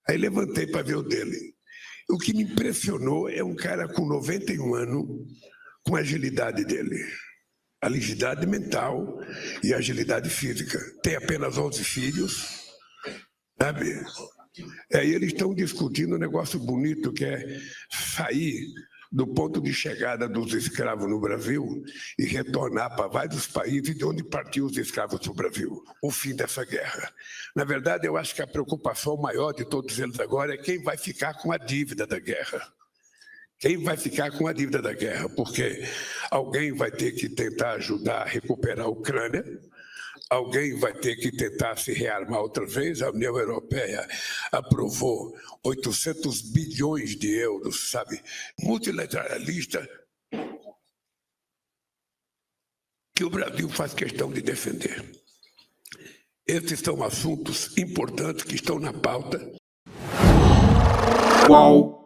Aí levantei para ver o dele. O que me impressionou é um cara com 91 anos, com a agilidade dele. Agilidade mental e agilidade física. Tem apenas 11 filhos, sabe? Aí eles estão discutindo um negócio bonito, que é sair do ponto de chegada dos escravos no Brasil e retornar para vários países de onde partiu os escravos do Brasil, o fim dessa guerra. Na verdade, eu acho que a preocupação maior de todos eles agora é quem vai ficar com a dívida da guerra. Quem vai ficar com a dívida da guerra? Porque alguém vai ter que tentar ajudar a recuperar a Ucrânia, alguém vai ter que tentar se rearmar outra vez. A União Europeia aprovou 800 bilhões de euros, sabe? Multilateralista, que o Brasil faz questão de defender. Esses são assuntos importantes que estão na pauta. Qual